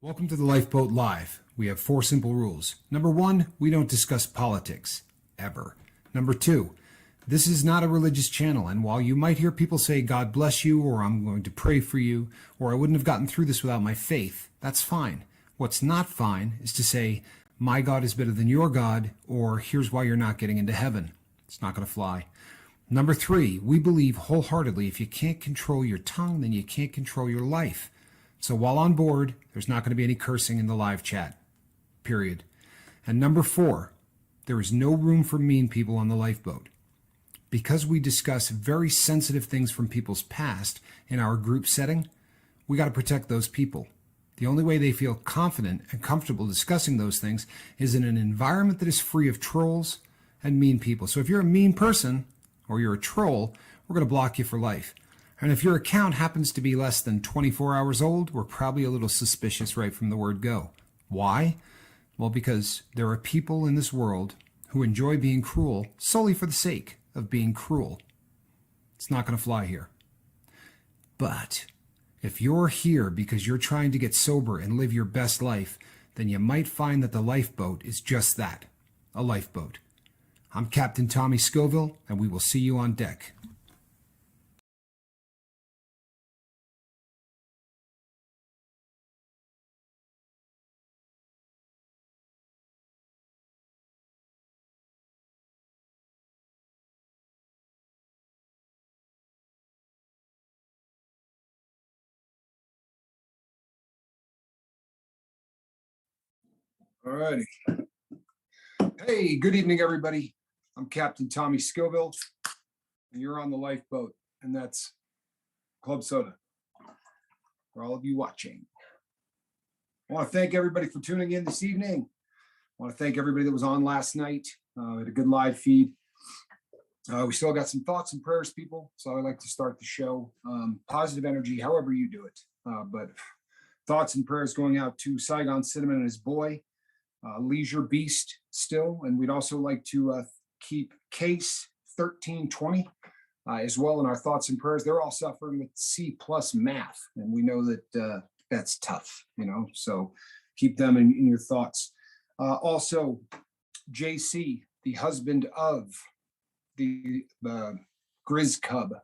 Welcome to the Lifeboat Live. We have 4 simple rules. Number 1, we don't discuss politics, ever. Number 2, this is not a religious channel, and while you might hear people say, God bless you, or I'm going to pray for you, or I wouldn't have gotten through this without my faith, that's fine. What's not fine is to say, my God is better than your God, or here's why you're not getting into heaven. It's not going to fly. Number 3, we believe wholeheartedly if you can't control your tongue, then you can't control your life. So while on board, there's not going to be any cursing in the live chat, period. And number 4, there is no room for mean people on the lifeboat. Because we discuss very sensitive things from people's past in our group setting, we got to protect those people. The only way they feel confident and comfortable discussing those things is in an environment that is free of trolls and mean people. So if you're a mean person or you're a troll, we're going to block you for life. And if your account happens to be less than 24 hours old, we're probably a little suspicious right from the word go. Why? Well, because there are people in this world who enjoy being cruel solely for the sake of being cruel. It's not going to fly here. But if you're here because you're trying to get sober and live your best life, then you might find that the lifeboat is just that, a lifeboat. I'm Captain Tommy Scoville, and we will see you on deck. All righty. Hey, good evening, everybody. I'm Captain Tommy Scoville, and you're on the lifeboat, and that's Club Soda for all of you watching. I want to thank everybody for tuning in this evening. I want to thank everybody that was on last night. We had a good live feed. We still got some thoughts and prayers, people, so I like to start the show. Positive energy, however you do it. But thoughts and prayers going out to Saigon Cinnamon and his boy. Leisure Beast still, and we'd also like to keep Case 1320 as well in our thoughts and prayers. They're all suffering with C+ math, and we know that that's tough, so keep them in your thoughts. Also, JC, the husband of the Grizz Cub.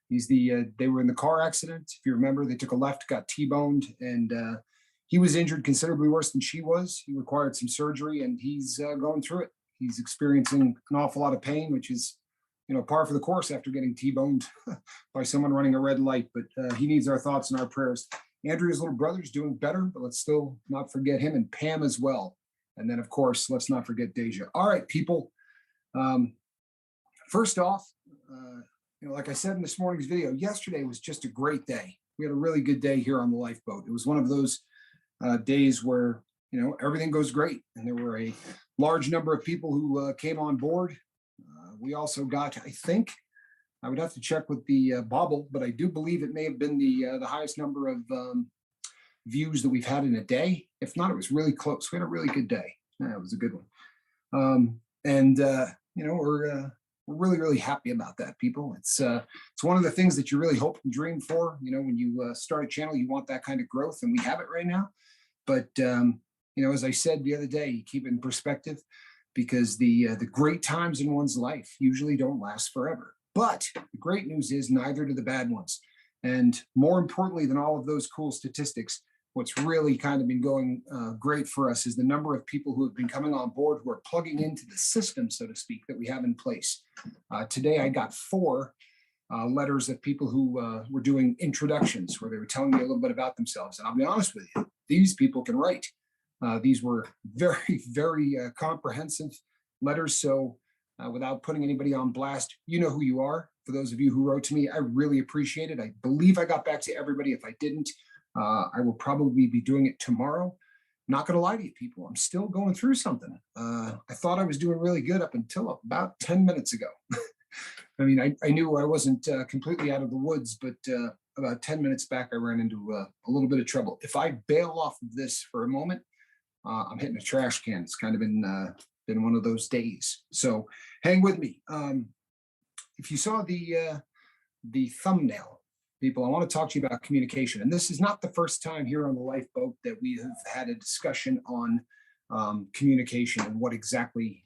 He's they were in the car accident. If you remember, they took a left, got T-boned, and he was injured considerably worse than she was. He required some surgery, and he's going through it. He's experiencing an awful lot of pain, which is, par for the course after getting T-boned by someone running a red light. But he needs our thoughts and our prayers. Andrea's little brother's doing better, but let's still not forget him, and Pam as well. And then, of course, let's not forget Deja. All right, people. First off, like I said in this morning's video, yesterday was just a great day. We had a really good day here on the lifeboat. It was one of those days where everything goes great, and there were a large number of people who came on board. We also got, I think, I would have to check with the Bobble, but I do believe it may have been the highest number of views that we've had in a day. If not, it was really close. We had a really good day. Yeah, it was a good one. We're really, really happy about that, people. It's one of the things that you really hope and dream for. When you start a channel, you want that kind of growth, and we have it right now. But as I said the other day, you keep it in perspective, because the great times in one's life usually don't last forever. But the great news is neither do the bad ones. And more importantly than all of those cool statistics, what's really kind of been going great for us is the number of people who have been coming on board, who are plugging into the system, so to speak, that we have in place. Today, I got 4 letters of people who were doing introductions, where they were telling me a little bit about themselves. And I'll be honest with you, these people can write. These were very, very comprehensive letters. So without putting anybody on blast, you know who you are. For those of you who wrote to me, I really appreciate it. I believe I got back to everybody. If I didn't, I will probably be doing it tomorrow. Not going to lie to you, people. I'm still going through something. I thought I was doing really good up until about 10 minutes ago. I mean, I knew I wasn't completely out of the woods, but about 10 minutes back, I ran into a little bit of trouble. If I bail off of this for a moment, I'm hitting a trash can. It's kind of been one of those days. So hang with me. If you saw the thumbnail people. I want to talk to you about communication. And this is not the first time here on the Lifeboat that we have had a discussion on communication and what exactly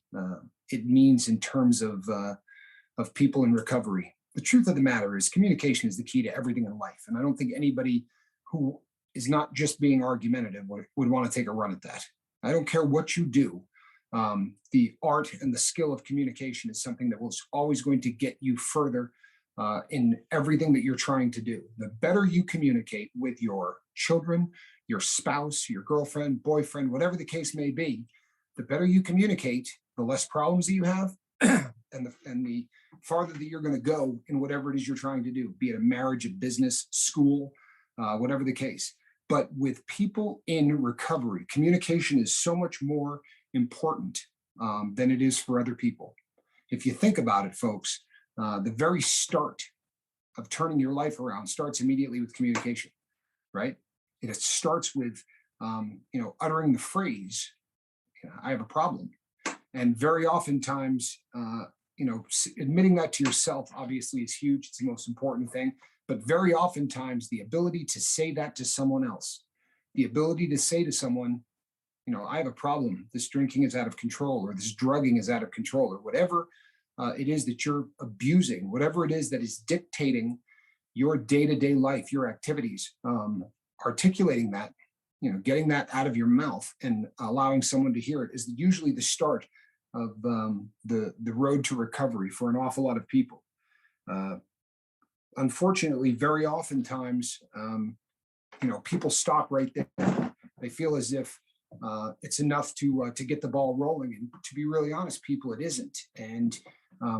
it means in terms of people in recovery. The truth of the matter is communication is the key to everything in life. And I don't think anybody who is not just being argumentative would want to take a run at that. I don't care what you do. The art and the skill of communication is something that was always going to get you further in everything that you're trying to do. The better you communicate with your children, your spouse, your girlfriend, boyfriend, whatever the case may be, the better you communicate, the less problems that you have, and the farther that you're going to go in whatever it is you're trying to do, be it a marriage, a business, school, whatever the case. But with people in recovery, communication is so much more important than it is for other people. If you think about it, folks, the very start of turning your life around starts immediately with communication, right? It starts with, uttering the phrase, I have a problem. And very oftentimes, admitting that to yourself obviously is huge. It's the most important thing. But very oftentimes, the ability to say that to someone else, the ability to say to someone, I have a problem. This drinking is out of control, or this drugging is out of control, or whatever it is that you're abusing, whatever it is that is dictating your day-to-day life, your activities, articulating that, getting that out of your mouth and allowing someone to hear it is usually the start of the road to recovery for an awful lot of people. Unfortunately, very oftentimes, people stop right there. They feel as if it's enough to get the ball rolling. And to be really honest, people, it isn't. And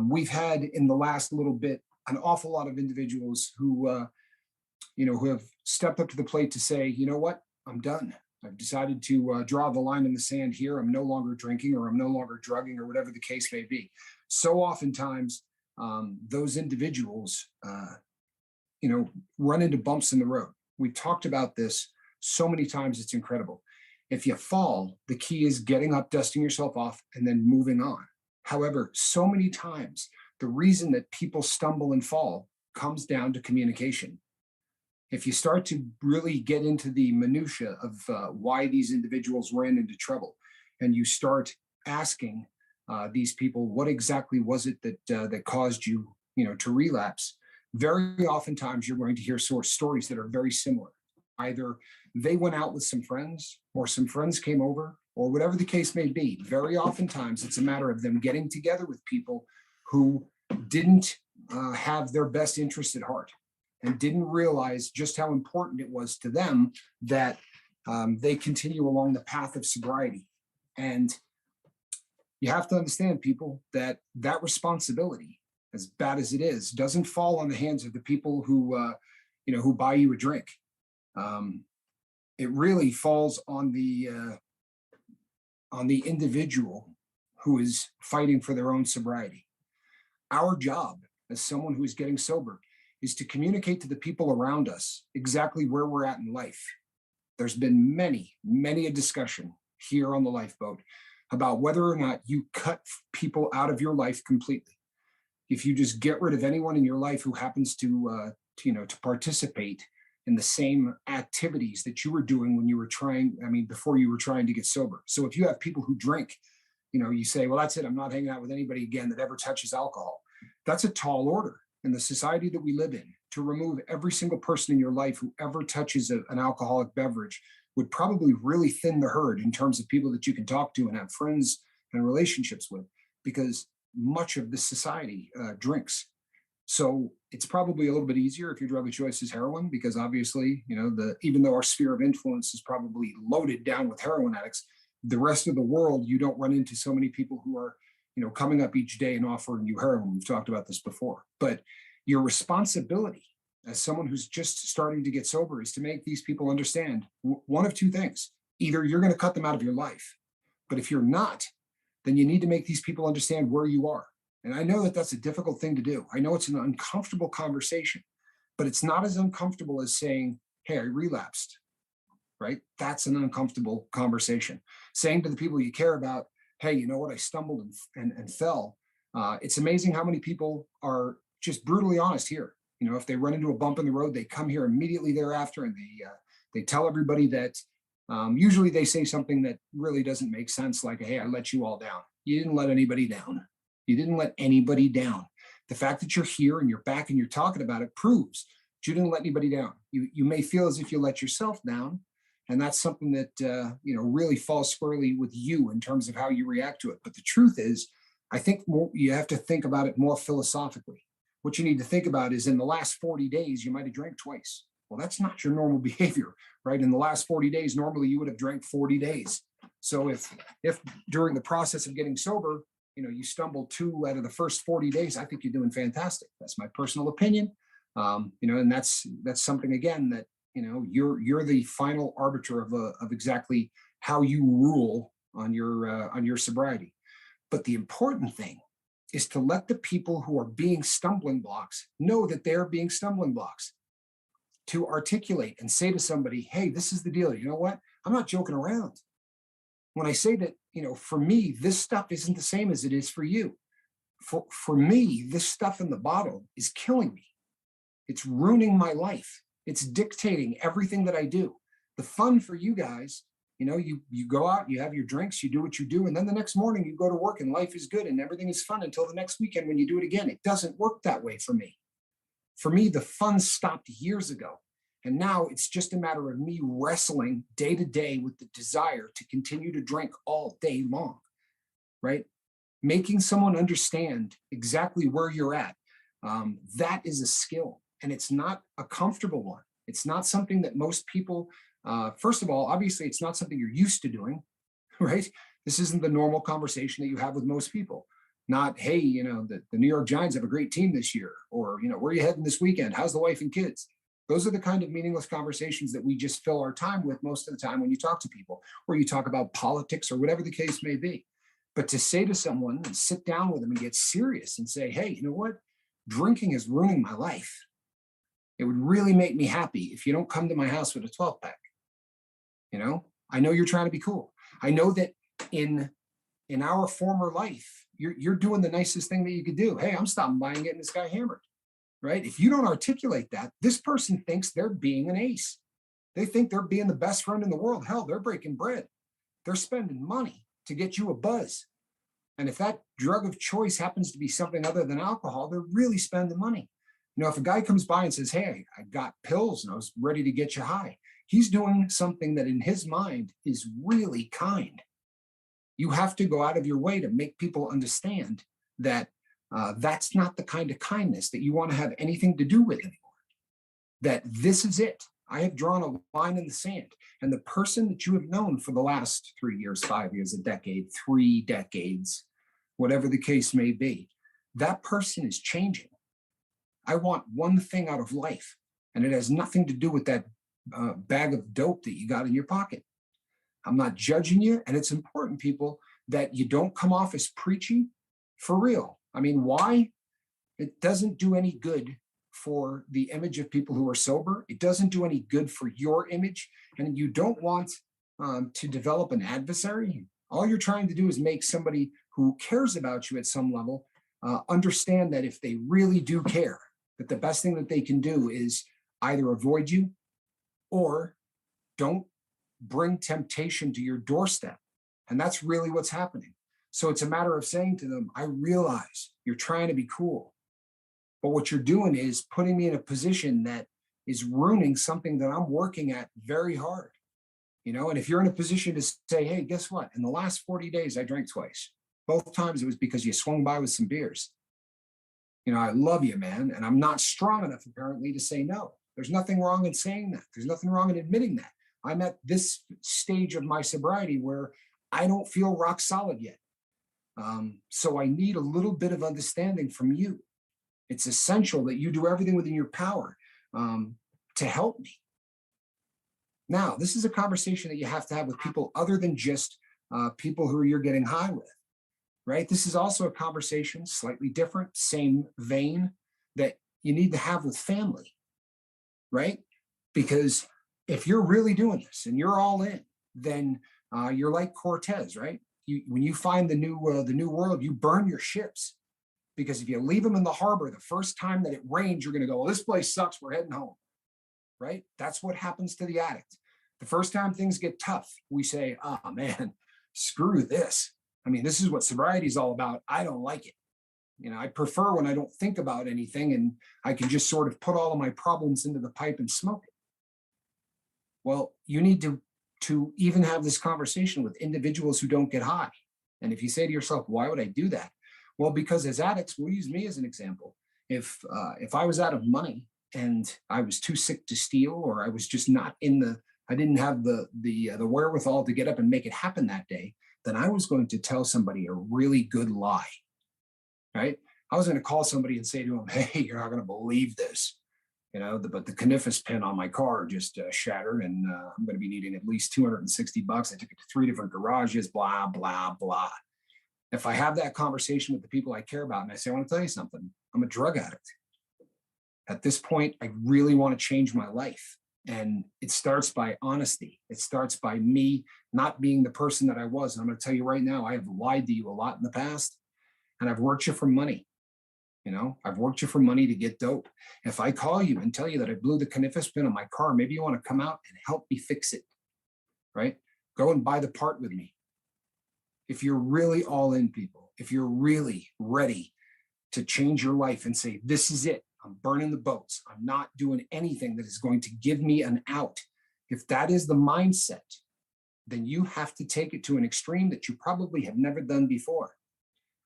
we've had in the last little bit an awful lot of individuals who have stepped up to the plate to say, you know what, I'm done. I've decided to draw the line in the sand here. I'm no longer drinking, or I'm no longer drugging, or whatever the case may be. So oftentimes, those individuals, run into bumps in the road. We've talked about this so many times, it's incredible. If you fall, the key is getting up, dusting yourself off, and then moving on. However, so many times, the reason that people stumble and fall comes down to communication. If you start to really get into the minutia of why these individuals ran into trouble, and you start asking these people, what exactly was it that caused you, to relapse? Very oftentimes, you're going to hear stories that are very similar. Either they went out with some friends, or some friends came over, or whatever the case may be. Very oftentimes, it's a matter of them getting together with people who didn't have their best interest at heart, and didn't realize just how important it was to them that they continue along the path of sobriety. And you have to understand, people, that responsibility, as bad as it is, doesn't fall on the hands of the people who buy you a drink. It really falls on the individual who is fighting for their own sobriety. Our job as someone who is getting sober is to communicate to the people around us exactly where we're at in life. There's been many a discussion here on the Lifeboat about whether or not you cut people out of your life completely. If you just get rid of anyone in your life who happens to participate in the same activities that you were doing when you were before you were trying to get sober. So if you have people who drink, you say, well, that's it. I'm not hanging out with anybody again that ever touches alcohol. That's a tall order in the society that we live in. To remove every single person in your life who ever touches an alcoholic beverage would probably really thin the herd in terms of people that you can talk to and have friends and relationships with, because much of the society drinks. So it's probably a little bit easier if your drug of choice is heroin, because obviously, even though our sphere of influence is probably loaded down with heroin addicts, the rest of the world, you don't run into so many people who are, coming up each day and offering you heroin. We've talked about this before. But your responsibility as someone who's just starting to get sober is to make these people understand one of two things. Either you're going to cut them out of your life, but if you're not, then you need to make these people understand where you are. And I know that that's a difficult thing to do. I know it's an uncomfortable conversation, but it's not as uncomfortable as saying, hey, I relapsed, right? That's an uncomfortable conversation. Saying to the people you care about, hey, you know what, I stumbled and fell. It's amazing how many people are just brutally honest here. If they run into a bump in the road, they come here immediately thereafter, and they tell everybody that. Usually they say something that really doesn't make sense, like, "Hey, I let you all down." You didn't let anybody down. You didn't let anybody down. The fact that you're here and you're back and you're talking about it proves that you didn't let anybody down. You may feel as if you let yourself down, and that's something that really falls squarely with you in terms of how you react to it. But the truth is, I think you have to think about it more philosophically. What you need to think about is, in the last 40 days, you might have drank twice. Well, that's not your normal behavior, right? In the last 40 days, normally you would have drank 40 days. So if during the process of getting sober, you stumble 2 out of the first 40 days, I think you're doing fantastic. That's my personal opinion. And that's something, again, that, you're the final arbiter of exactly how you rule on your sobriety. But the important thing is to let the people who are being stumbling blocks know that they're being stumbling blocks. To articulate and say to somebody, "Hey, this is the deal. You know what? I'm not joking around. When I say that, for me, this stuff isn't the same as it is for you. For me, this stuff in the bottle is killing me. It's ruining my life. It's dictating everything that I do. The fun for you guys, you go out, you have your drinks, you do what you do, and then the next morning you go to work and life is good and everything is fun until the next weekend when you do it again. It doesn't work that way for me. For me, the fun stopped years ago. And now it's just a matter of me wrestling day to day with the desire to continue to drink all day long, right? Making someone understand exactly where you're at. That is a skill, and it's not a comfortable one. It's not something that most people, first of all, obviously, it's not something you're used to doing, right? This isn't the normal conversation that you have with most people. Not, "Hey, the New York Giants have a great team this year," or, "Where are you heading this weekend? How's the wife and kids?" Those are the kind of meaningless conversations that we just fill our time with most of the time when you talk to people, or you talk about politics or whatever the case may be. But to say to someone and sit down with them and get serious and say, "Hey, you know what? Drinking is ruining my life. It would really make me happy if you don't come to my house with a 12 pack. I know you're trying to be cool. I know that in our former life, you're doing the nicest thing that you could do. Hey, I'm stopping by and getting this guy hammered." Right? If you don't articulate that, this person thinks they're being an ace. They think they're being the best friend in the world. Hell, they're breaking bread. They're spending money to get you a buzz. And if that drug of choice happens to be something other than alcohol, they're really spending money. If a guy comes by and says, "Hey, I got pills and I was ready to get you high," he's doing something that in his mind is really kind. You have to go out of your way to make people understand that that's not the kind of kindness that you want to have anything to do with anymore. That this is it. I have drawn a line in the sand. And the person that you have known for the last 3 years, 5 years, a decade, 3 decades, whatever the case may be, that person is changing. I want one thing out of life, and it has nothing to do with that bag of dope that you got in your pocket. I'm not judging you, and it's important, people, that you don't come off as preachy for real. I mean, why? It doesn't do any good for the image of people who are sober. It doesn't do any good for your image, and you don't want to develop an adversary. All you're trying to do is make somebody who cares about you at some level understand that if they really do care, that the best thing that they can do is either avoid you or don't bring temptation to your doorstep. And that's really what's happening. So it's a matter of saying to them, "I realize you're trying to be cool, but what you're doing is putting me in a position that is ruining something that I'm working at very hard." And if you're in a position to say, "Hey, guess what? In the last 40 days, I drank twice. Both times it was because you swung by with some beers. I love you, man. And I'm not strong enough, apparently, to say no." There's nothing wrong in saying that. There's nothing wrong in admitting that. I'm at this stage of my sobriety where I don't feel rock solid yet. So I need a little bit of understanding from you. It's essential that you do everything within your power to help me. Now, this is a conversation that you have to have with people other than just people who you're getting high with, right? This is also a conversation, slightly different, same vein, that you need to have with family, right? Because if you're really doing this and you're all in, then you're like Cortez, right? When you find the new world, you burn your ships. Because if you leave them in the harbor, the first time that it rains, you're going to go, well, this place sucks. We're heading home. Right? That's what happens to the addict. The first time things get tough, we say, oh man, screw this. I mean, this is what sobriety is all about. I don't like it. I prefer when I don't think about anything and I can just sort of put all of my problems into the pipe and smoke it. Well, you need to even have this conversation with individuals who don't get high. And if you say to yourself, why would I do that? Well, because as addicts, we'll use me as an example. If I was out of money and I was too sick to steal, or I was just not I didn't have the wherewithal to get up and make it happen that day, then I was going to tell somebody a really good lie, right? I was going to call somebody and say to them, hey, you're not going to believe this, but the cannabis pin on my car just shattered, and I'm going to be needing at least $260. I took it to 3 different garages, blah, blah, blah. If I have that conversation with the people I care about and I say, I want to tell you something, I'm a drug addict. At this point, I really want to change my life. And it starts by honesty. It starts by me not being the person that I was. And I'm going to tell you right now, I have lied to you a lot in the past, and I've worked you for money. I've worked you for money to get dope. If I call you and tell you that I blew the cannabis pin on my car, maybe you want to come out and help me fix it, right? Go and buy the part with me. If you're really all in, people, if you're really ready to change your life and say, this is it, I'm burning the boats, I'm not doing anything that is going to give me an out. If that is the mindset, then you have to take it to an extreme that you probably have never done before.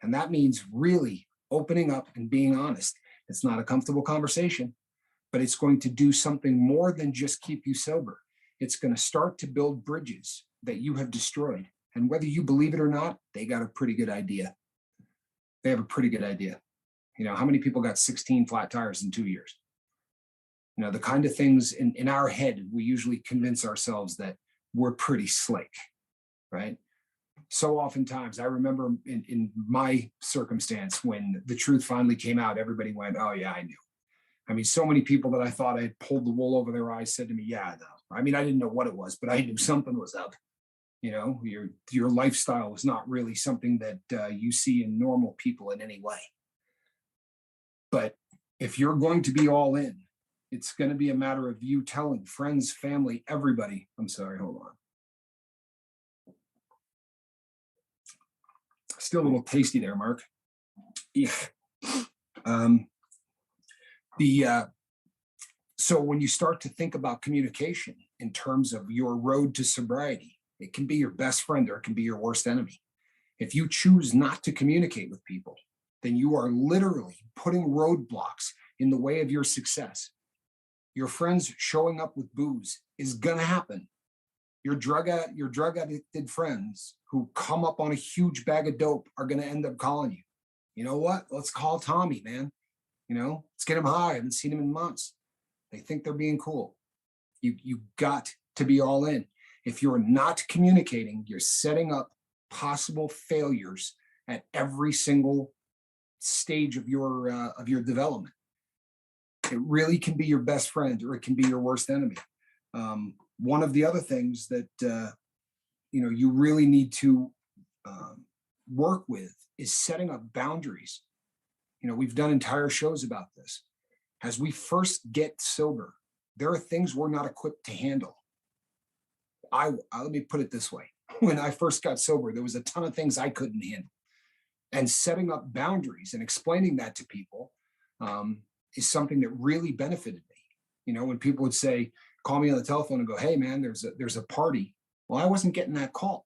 And that means really opening up and being honest. It's not a comfortable conversation, but it's going to do something more than just keep you sober. It's going to start to build bridges that you have destroyed. And whether you believe it or not, they got a pretty good idea. They have a pretty good idea. How many people got 16 flat tires in 2 years? The kind of things in our head, we usually convince ourselves that we're pretty slick, right? So oftentimes, I remember in my circumstance, when the truth finally came out, everybody went, oh yeah, I knew. I mean, so many people that I thought I had pulled the wool over their eyes said to me, yeah, I know. I mean, I didn't know what it was, but I knew something was up. Your lifestyle is not really something that you see in normal people in any way. But if you're going to be all in, it's going to be a matter of you telling friends, family, everybody. I'm sorry, hold on. Still a little tasty there, Mark. Yeah. So when you start to think about communication in terms of your road to sobriety, it can be your best friend or it can be your worst enemy. If you choose not to communicate with people, then you are literally putting roadblocks in the way of your success. Your friends showing up with booze is gonna happen. Your drug addicted friends who come up on a huge bag of dope are gonna end up calling you. You know what? Let's call Tommy, man. Let's get him high. I haven't seen him in months. They think they're being cool. You got to be all in. If you're not communicating, you're setting up possible failures at every single stage of your development. It really can be your best friend or it can be your worst enemy. One of the other things that you really need to work with is setting up boundaries. We've done entire shows about this. As we first get sober, there are things we're not equipped to handle. Let me put it this way. When I first got sober, there was a ton of things I couldn't handle. And setting up boundaries and explaining that to people is something that really benefited me. When people would say, call me on the telephone and go, hey man, there's a party. Well, I wasn't getting that call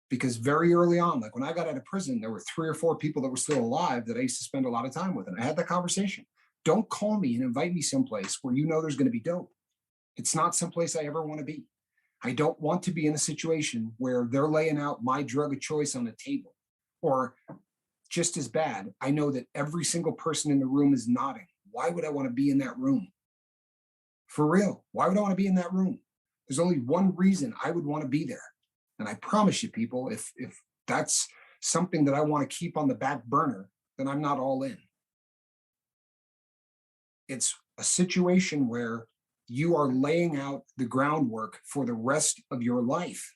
because very early on, like when I got out of prison, there were 3 or 4 people that were still alive that I used to spend a lot of time with. And I had that conversation. Don't call me and invite me someplace where there's going to be dope. It's not someplace I ever want to be. I don't want to be in a situation where they're laying out my drug of choice on the table. Or just as bad, I know that every single person in the room is nodding. Why would I want to be in that room? For real, why would I want to be in that room? There's only one reason I would want to be there. And I promise you, people, if that's something that I want to keep on the back burner, then I'm not all in. It's a situation where you are laying out the groundwork for the rest of your life.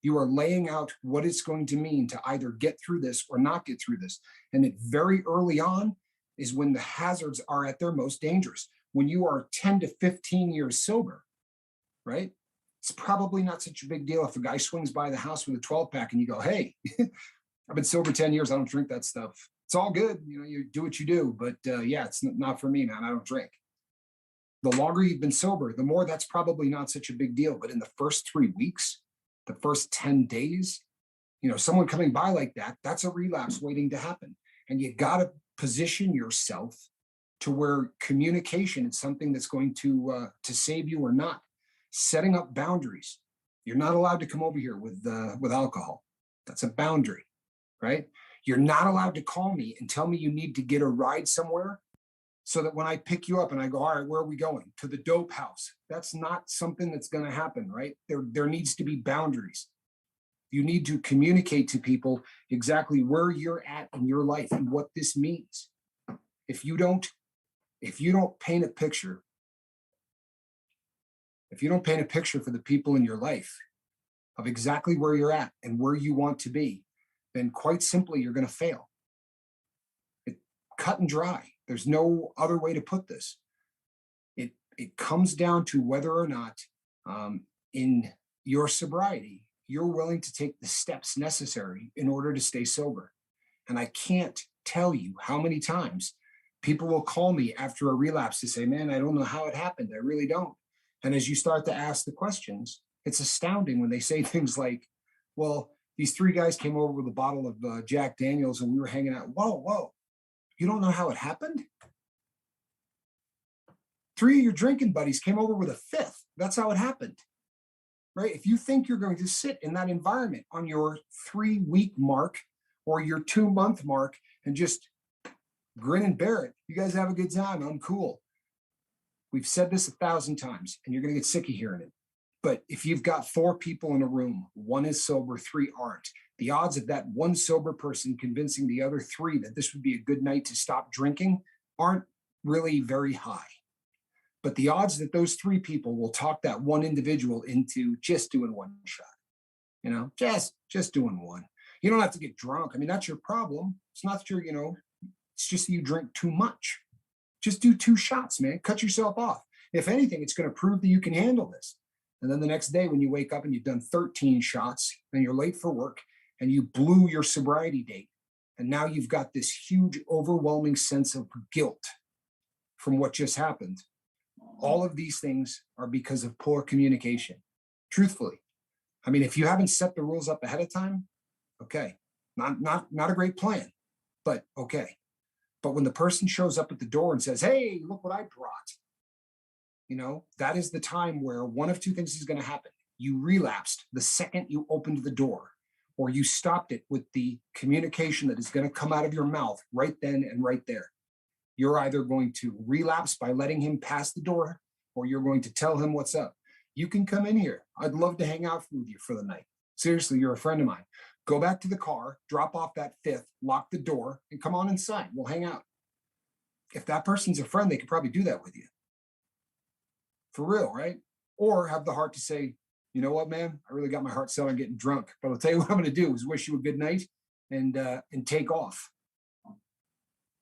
You are laying out what it's going to mean to either get through this or not get through this. And it very early on is when the hazards are at their most dangerous. When you are 10 to 15 years sober, right? It's probably not such a big deal if a guy swings by the house with a 12 pack and you go, hey, I've been sober 10 years. I don't drink that stuff. It's all good. You do what you do. But yeah, it's not for me, man. I don't drink. The longer you've been sober, the more that's probably not such a big deal. But in the first 3 weeks, the first 10 days, someone coming by like that, that's a relapse waiting to happen. And you got to position yourself to where communication is something that's going to save you or not. Setting up boundaries. You're not allowed to come over here with alcohol. That's a boundary, right? You're not allowed to call me and tell me you need to get a ride somewhere so that when I pick you up and I go, all right, where are we going? To the dope house. That's not something that's going to happen, right? There needs to be boundaries. You need to communicate to people exactly where you're at in your life and what this means. If you don't paint a picture, for the people in your life of exactly where you're at and where you want to be, then quite simply, you're going to fail. Cut and dry. There's no other way to put this. It comes down to whether or not in your sobriety, you're willing to take the steps necessary in order to stay sober. And I can't tell you how many times people will call me after a relapse to say, man, I don't know how it happened. I really don't. And as you start to ask the questions, it's astounding when they say things like, well, these 3 guys came over with a bottle of Jack Daniels and we were hanging out. Whoa. You don't know how it happened? 3 of your drinking buddies came over with a 5th. That's how it happened, right? If you think you're going to sit in that environment on your 3-week mark or your 2-month mark and just grin and bear it, you guys have a good time. I'm cool. We've said this 1,000 times and you're going to get sick of hearing it. But if you've got 4 people in a room, 1 is sober, 3 aren't, the odds of that 1 sober person convincing the other 3 that this would be a good night to stop drinking aren't really very high. But the odds that those 3 people will talk that 1 individual into just doing 1 shot, just doing 1. You don't have to get drunk. I mean, that's your problem. It's not that you're, it's just that you drink too much. Just do 2 shots, man. Cut yourself off. If anything, it's going to prove that you can handle this. And then the next day when you wake up and you've done 13 shots and you're late for work and you blew your sobriety date, and now you've got this huge, overwhelming sense of guilt from what just happened. All of these things are because of poor communication. Truthfully. I mean, if you haven't set the rules up ahead of time, okay, not a great plan, but okay. But when the person shows up at the door and says, hey, look what I brought, that is the time where one of 2 things is going to happen. You relapsed the second you opened the door, or you stopped it with the communication that is going to come out of your mouth right then and right there. You're either going to relapse by letting him pass the door, or you're going to tell him what's up. You can come in here. I'd love to hang out with you for the night. Seriously, you're a friend of mine. Go back to the car, drop off that 5th, lock the door, and come on inside. We'll hang out. If that person's a friend, they could probably do that with you. For real, right? Or have the heart to say, you know what, man, I really got my heart set on getting drunk, but I'll tell you what I'm going to do is wish you a good night and take off.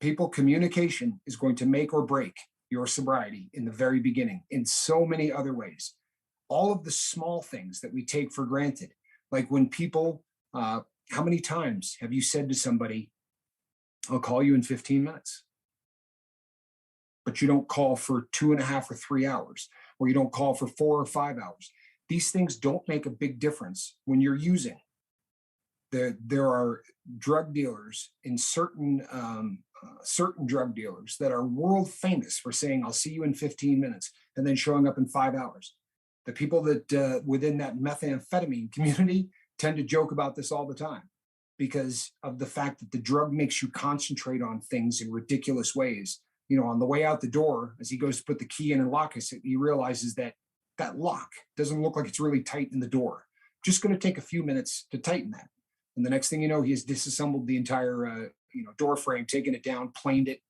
People, communication is going to make or break your sobriety in the very beginning in so many other ways. All of the small things that we take for granted, like when people, how many times have you said to somebody, I'll call you in 15 minutes, but you don't call for 2.5 or 3 hours, or you don't call for 4 or 5 hours. These things don't make a big difference when you're using. There are drug dealers in certain drug dealers that are world famous for saying, I'll see you in 15 minutes, and then showing up in 5 hours. The people that within that methamphetamine community tend to joke about this all the time because of the fact that the drug makes you concentrate on things in ridiculous ways. On the way out the door, as he goes to put the key in and lock it, he realizes that lock doesn't look like it's really tight in the door. Just going to take a few minutes to tighten that. And the next thing you know, he has disassembled the entire door frame, taken it down, planed it.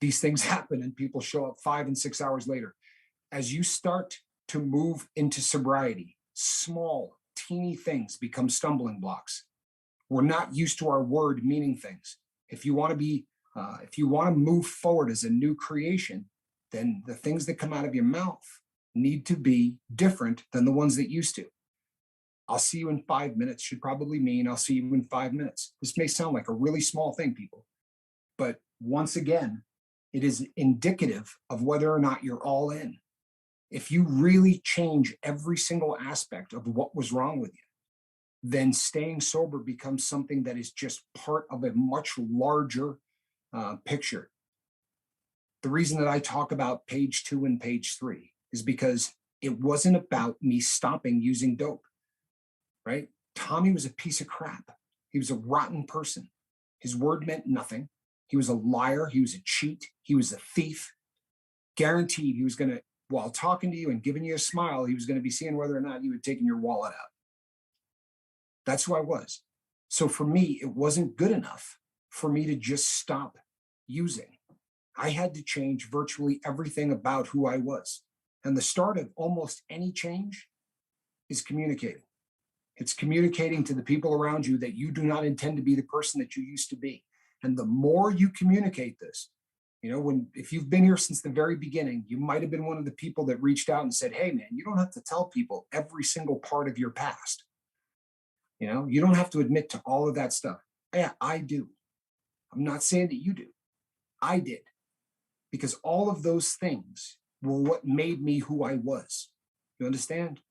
These things happen and people show up 5 and 6 hours later. As you start to move into sobriety, small, teeny things become stumbling blocks. We're not used to our word meaning things. If you want to be, if you want to move forward as a new creation, then the things that come out of your mouth need to be different than the ones that used to. I'll see you in 5 minutes should probably mean I'll see you in 5 minutes. This may sound like a really small thing, people, but once again, it is indicative of whether or not you're all in. If you really change every single aspect of what was wrong with you, then staying sober becomes something that is just part of a much larger picture. The reason that I talk about page 2 and page 3 is because it wasn't about me stopping using dope, right? Tommy was a piece of crap. He was a rotten person. His word meant nothing. He was a liar. He was a cheat. He was a thief. Guaranteed he was going to, while talking to you and giving you a smile, he was going to be seeing whether or not you had taken your wallet out. That's who I was. So for me, it wasn't good enough for me to just stop using. I had to change virtually everything about who I was. And the start of almost any change is communicating. It's communicating to the people around you that you do not intend to be the person that you used to be. And the more you communicate this, if you've been here since the very beginning, you might have been one of the people that reached out and said, hey, man, you don't have to tell people every single part of your past. You don't have to admit to all of that stuff. Yeah, I do. I'm not saying that you do. I did. Because all of those things were what made me who I was. You understand?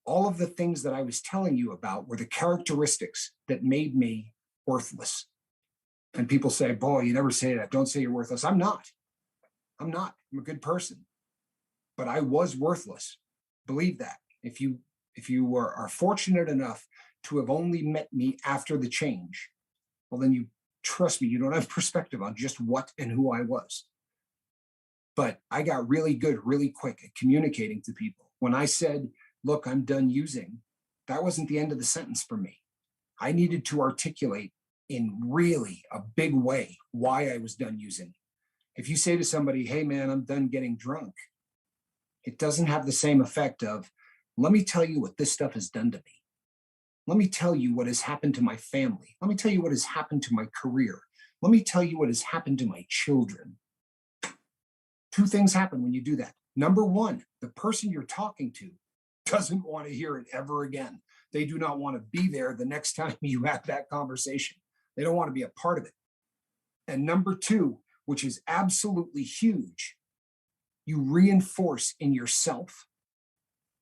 All of the things that I was telling you about were the characteristics that made me worthless. And people say, boy, you never say that. Don't say you're worthless. I'm not. I'm a good person. But I was worthless. Believe that. If you are fortunate enough to have only met me after the change, well, then you trust me, you don't have perspective on just what and who I was. But I got really good, really quick at communicating to people. When I said, look, I'm done using, that wasn't the end of the sentence for me. I needed to articulate in really a big way why I was done using. If you say to somebody, hey, man, I'm done getting drunk, it doesn't have the same effect of, let me tell you what this stuff has done to me. Let me tell you what has happened to my family. Let me tell you what has happened to my career. Let me tell you what has happened to my children. Two things happen when you do that. Number one, the person you're talking to doesn't want to hear it ever again. They do not want to be there the next time you have that conversation. They don't want to be a part of it. And number two, which is absolutely huge, you reinforce in yourself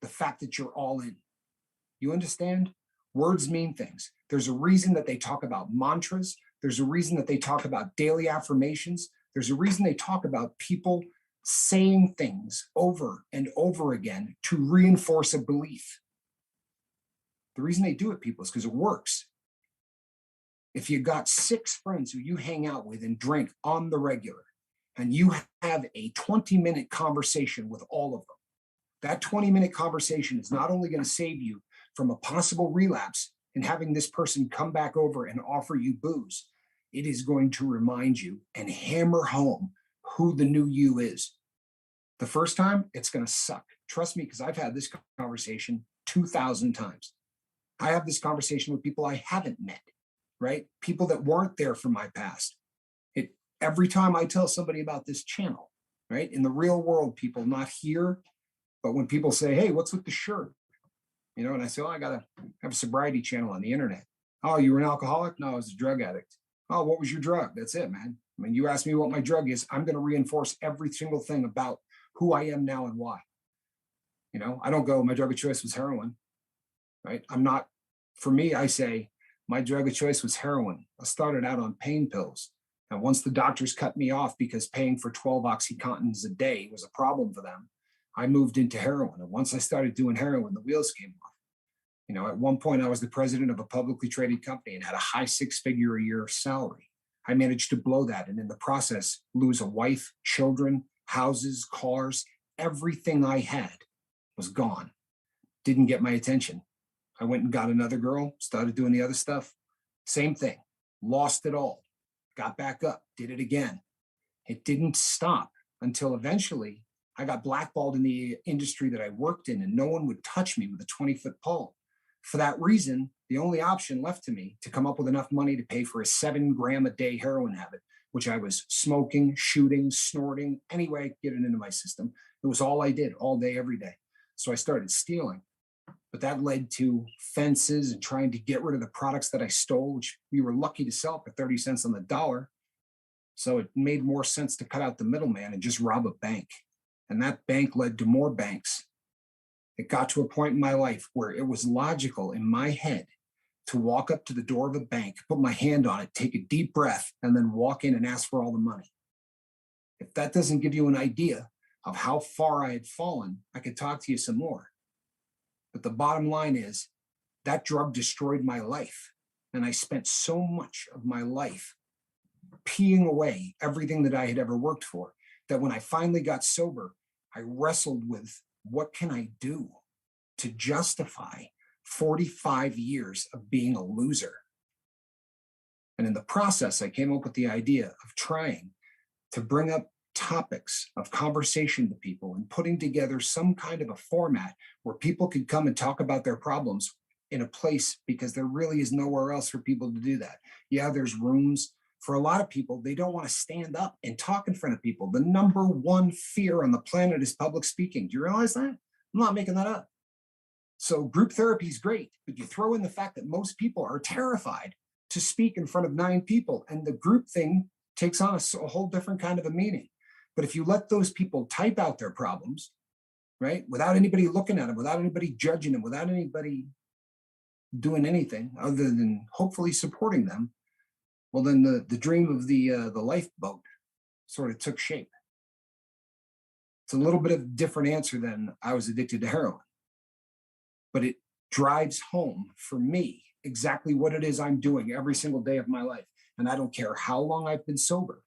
the fact that you're all in. You understand? Words mean things. There's a reason that they talk about mantras. There's a reason that they talk about daily affirmations. There's a reason they talk about people saying things over and over again to reinforce a belief. The reason they do it, people, is because it works. If you got 6 friends who you hang out with and drink on the regular, and you have a 20-minute conversation with all of them, that 20-minute conversation is not only going to save you from a possible relapse and having this person come back over and offer you booze, it is going to remind you and hammer home who the new you is. The first time, it's going to suck. Trust me, because I've had this conversation 2,000 times. I have this conversation with people I haven't met, right? People that weren't there for my past. Every time I tell somebody about this channel, right? In the real world, people not here, but when people say, hey, what's with the shirt? And I say, oh, I got to have a sobriety channel on the internet. Oh, you were an alcoholic? No, I was a drug addict. Oh, what was your drug? That's it, man. I mean, you ask me what my drug is, I'm going to reinforce every single thing about who I am now and why. I don't go, my drug of choice was heroin, right? For me, I say, my drug of choice was heroin. I started out on pain pills. And once the doctors cut me off because paying for 12 Oxycontins a day was a problem for them, I moved into heroin. And once I started doing heroin, the wheels came off. At one point, I was the president of a publicly traded company and had a high 6-figure a year salary. I managed to blow that and in the process, lose a wife, children, houses, cars. Everything I had was gone. Didn't get my attention. I went and got another girl, started doing the other stuff. Same thing. Lost it all. Got back up, did it again. It didn't stop until eventually I got blackballed in the industry that I worked in, and no one would touch me with a 20-foot pole. For that reason, the only option left to me to come up with enough money to pay for a 7 gram a day heroin habit, which I was smoking, shooting, snorting, any way I could get it into my system. It was all I did all day, every day. So I started stealing. But that led to fences and trying to get rid of the products that I stole, which we were lucky to sell for 30 cents on the dollar. So it made more sense to cut out the middleman and just rob a bank. And that bank led to more banks. It got to a point in my life where it was logical in my head to walk up to the door of a bank, put my hand on it, take a deep breath, and then walk in and ask for all the money. If that doesn't give you an idea of how far I had fallen, I could talk to you some more. But the bottom line is that drug destroyed my life. And I spent so much of my life peeing away everything that I had ever worked for, that when I finally got sober, I wrestled with what can I do to justify 45 years of being a loser? And in the process, I came up with the idea of trying to bring up topics of conversation to people and putting together some kind of a format where people could come and talk about their problems in a place, because there really is nowhere else for people to do that. Yeah, there's rooms. For a lot of people, they don't want to stand up and talk in front of people. The number one fear on the planet is public speaking. Do you realize that? I'm not making that up. So group therapy is great, but you throw in the fact that most people are terrified to speak in front of 9 people, and the group thing takes on a whole different kind of a meaning. But if you let those people type out their problems, right, without anybody looking at them, without anybody judging them, without anybody doing anything other than hopefully supporting them, well, then the dream of the lifeboat sort of took shape. It's a little bit of a different answer than I was addicted to heroin, but it drives home for me exactly what it is I'm doing every single day of my life. And I don't care how long I've been sober.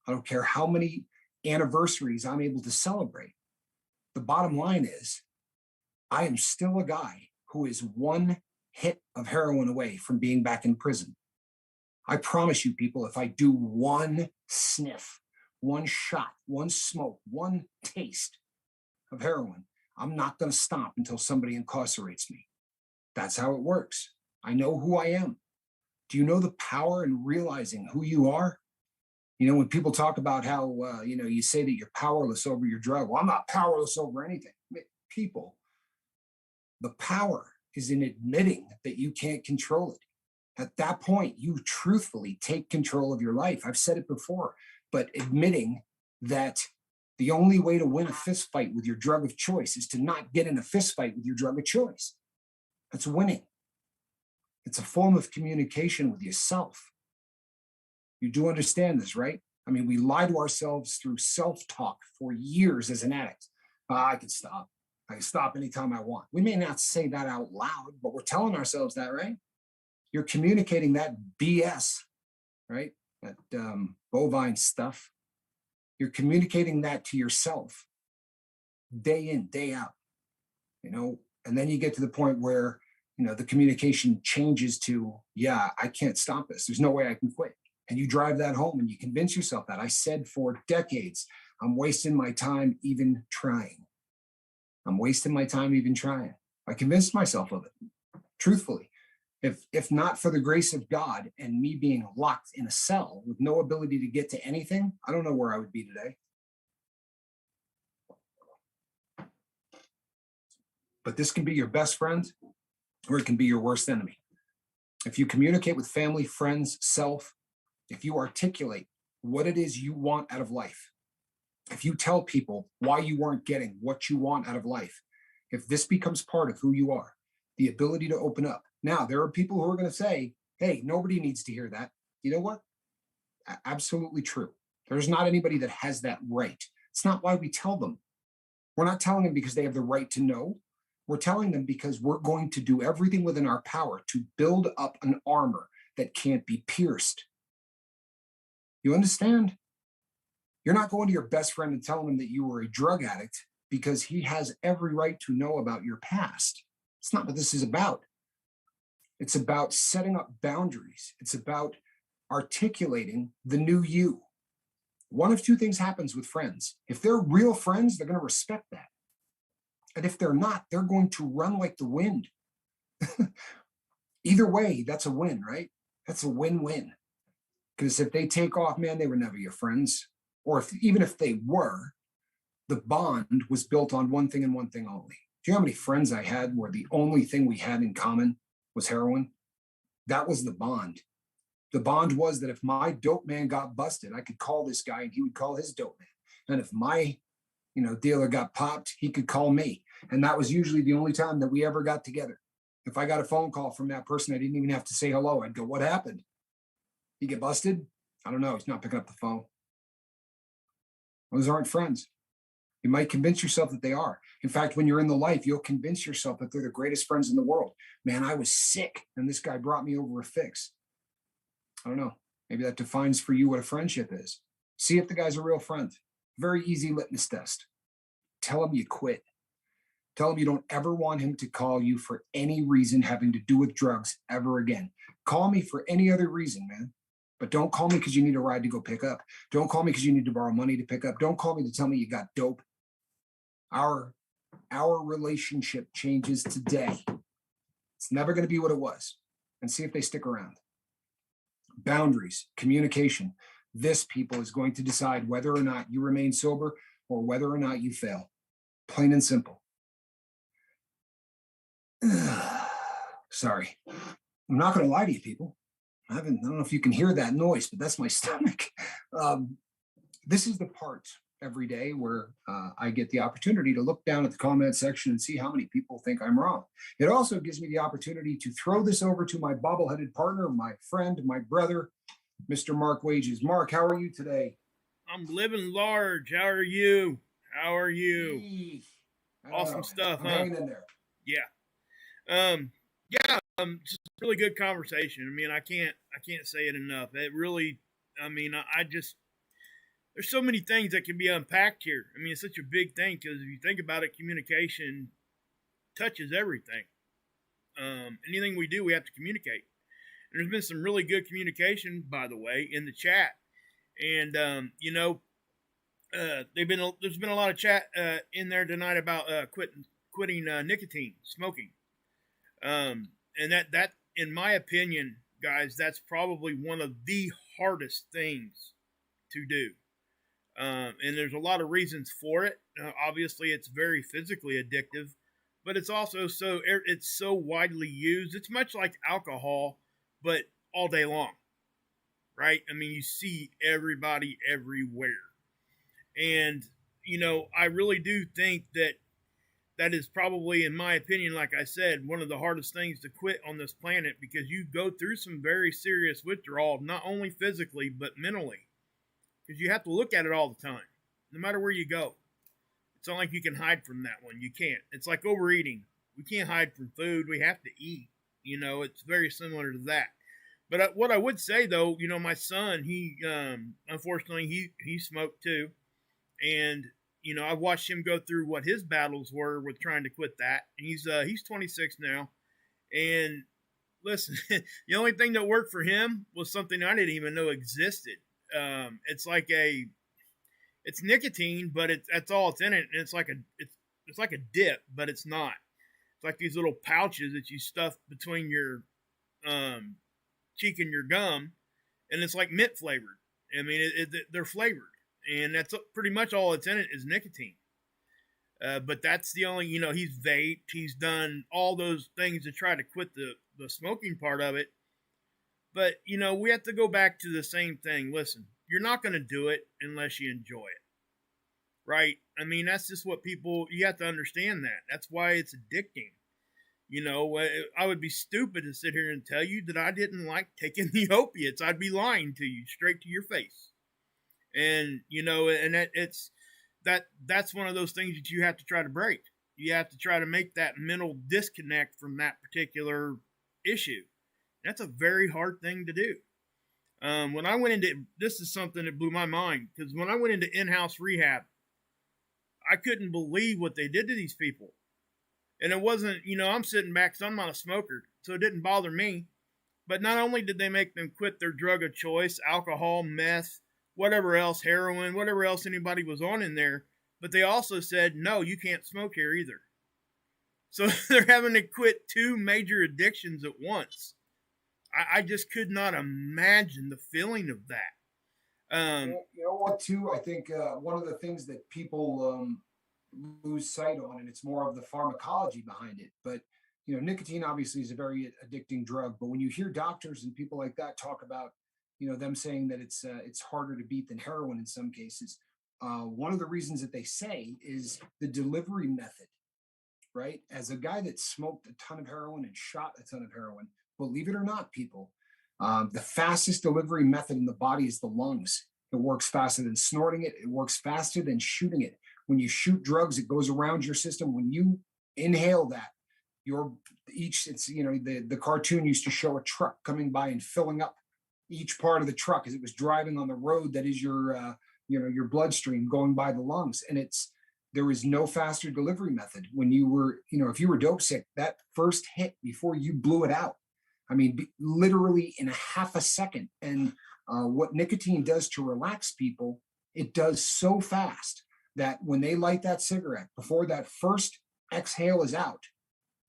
I don't care how many anniversaries I'm able to celebrate. The bottom line is I am still a guy who is one hit of heroin away from being back in prison. I promise you, people, if I do one sniff, one shot, one smoke, one taste of heroin, I'm not going to stop until somebody incarcerates me. That's how it works. I know who I am. Do you know the power in realizing who you are? You know, when people talk about how, you say that you're powerless over your drug. Well, I'm not powerless over anything. People, the power is in admitting that you can't control it. At that point, you truthfully take control of your life. I've said it before, but admitting that the only way to win a fist fight with your drug of choice is to not get in a fist fight with your drug of choice. That's winning. It's a form of communication with yourself. You do understand this, right? I mean, we lie to ourselves through self-talk for years as an addict. I can stop. I can stop anytime I want. We may not say that out loud, but we're telling ourselves that, right? You're communicating that BS, right? That bovine stuff. You're communicating that to yourself day in, day out, and then you get to the point where, the communication changes to, yeah, I can't stop this. There's no way I can quit. And you drive that home and you convince yourself that. I said for decades, I'm wasting my time even trying. I'm wasting my time even trying. I convinced myself of it, truthfully. If not for the grace of God and me being locked in a cell with no ability to get to anything, I don't know where I would be today. But this can be your best friend, or it can be your worst enemy. If you communicate with family, friends, self, if you articulate what it is you want out of life, if you tell people why you weren't getting what you want out of life, if this becomes part of who you are, the ability to open up. Now, there are people who are going to say, hey, nobody needs to hear that. You know what? Absolutely true. There's not anybody that has that right. It's not why we tell them. We're not telling them because they have the right to know. We're telling them because we're going to do everything within our power to build up an armor that can't be pierced. You understand? You're not going to your best friend and telling him that you were a drug addict because he has every right to know about your past. It's not what this is about. It's about setting up boundaries. It's about articulating the new you. One of two things happens with friends. If they're real friends, they're going to respect that. And if they're not, they're going to run like the wind. Either way, that's a win, right? That's a win-win. Because if they take off, man, they were never your friends. Or if even if they were, the bond was built on one thing and one thing only. Do you know how many friends I had where the only thing we had in common was heroin? That was the bond. The bond was that if my dope man got busted, I could call this guy and he would call his dope man. And if my, dealer got popped, he could call me. And that was usually the only time that we ever got together. If I got a phone call from that person, I didn't even have to say hello. I'd go, "What happened? He get busted? I don't know. He's not picking up the phone." Those aren't friends. You might convince yourself that they are. In fact, when you're in the life, you'll convince yourself that they're the greatest friends in the world. Man, I was sick and this guy brought me over a fix. I don't know. Maybe that defines for you what a friendship is. See if the guy's a real friend. Very easy litmus test. Tell him you quit. Tell him you don't ever want him to call you for any reason having to do with drugs ever again. Call me for any other reason, man. But don't call me because you need a ride to go pick up. Don't call me because you need to borrow money to pick up. Don't call me to tell me you got dope. Our relationship changes today. It's never going to be what it was. And see if they stick around. Boundaries, communication. This, people, is going to decide whether or not you remain sober or whether or not you fail. Plain and simple. Sorry. I'm not going to lie to you, people. I don't know if you can hear that noise, but that's my stomach. This is the part every day where I get the opportunity to look down at the comment section and see how many people think I'm wrong. It also gives me the opportunity to throw this over to my bobble-headed partner, my friend, my brother, Mr. Mark Wages. Mark, how are you today? I'm living large. How are you? How are you? Awesome stuff, I'm huh? hanging in there. Just a really good conversation. I mean, I can't say it enough. It really, I just, there's so many things that can be unpacked here. I mean, it's such a big thing because if you think about it, communication touches everything. Anything we do, we have to communicate. And there's been some really good communication, by the way, in the chat. And, there's been a lot of chat in there tonight about quitting nicotine, smoking. And that, in my opinion, guys, that's probably one of the hardest things to do. And there's a lot of reasons for it. Obviously, it's very physically addictive, but it's also it's so widely used. It's much like alcohol, but all day long, right? I mean, you see everybody everywhere. And, I really do think that is probably, in my opinion, like I said, one of the hardest things to quit on this planet because you go through some very serious withdrawal, not only physically, but mentally. Because you have to look at it all the time, no matter where you go. It's not like you can hide from that one. You can't. It's like overeating. We can't hide from food. We have to eat. It's very similar to that. But what I would say, though, my son, he, unfortunately, he smoked too. And, I've watched him go through what his battles were with trying to quit that. And he's 26 now. And listen, the only thing that worked for him was something I didn't even know existed. It's like it's nicotine, but that's all it's in it. And it's like a dip, but it's not. It's like these little pouches that you stuff between your, cheek and your gum. And it's like mint flavored. I mean, they're flavored. And that's pretty much all that's in it is nicotine. But that's the only, he's vaped. He's done all those things to try to quit the smoking part of it. But, we have to go back to the same thing. Listen, you're not going to do it unless you enjoy it. Right? I mean, that's just what you have to understand that. That's why it's addicting. I would be stupid to sit here and tell you that I didn't like taking the opiates. I'd be lying to you straight to your face. And, that's one of those things that you have to try to break. You have to try to make that mental disconnect from that particular issue. That's a very hard thing to do. When I went into, this is something that blew my mind, because when I went into in-house rehab, I couldn't believe what they did to these people. And it wasn't, I'm sitting back because I'm not a smoker, so it didn't bother me. But not only did they make them quit their drug of choice, alcohol, meth, whatever else, heroin, whatever else anybody was on in there, but they also said, no, you can't smoke here either. So they're having to quit two major addictions at once. I just could not imagine the feeling of that. You know what, too? I think one of the things that people lose sight on, and it's more of the pharmacology behind it. But nicotine obviously is a very addicting drug. But when you hear doctors and people like that talk about, them saying that it's harder to beat than heroin in some cases, one of the reasons that they say is the delivery method. Right? As a guy that smoked a ton of heroin and shot a ton of heroin, believe it or not, people, the fastest delivery method in the body is the lungs. It works faster than snorting it. It works faster than shooting it. When you shoot drugs, it goes around your system. When you inhale that, the cartoon used to show a truck coming by and filling up each part of the truck as it was driving on the road that is your bloodstream going by the lungs. And there is no faster delivery method. When you were, if you were dope sick, that first hit before you blew it out, I mean, literally in a half a second. And what nicotine does to relax people, it does so fast that when they light that cigarette, before that first exhale is out,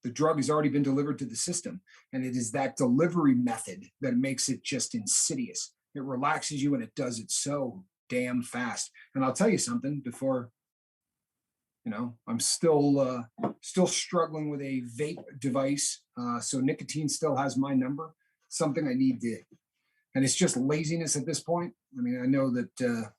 the drug has already been delivered to the system. And it is that delivery method that makes it just insidious. It relaxes you and it does it so damn fast. And I'll tell you something before, I'm still struggling with a vape device. So nicotine still has my number, something I need to, and it's just laziness at this point. I mean, I know that,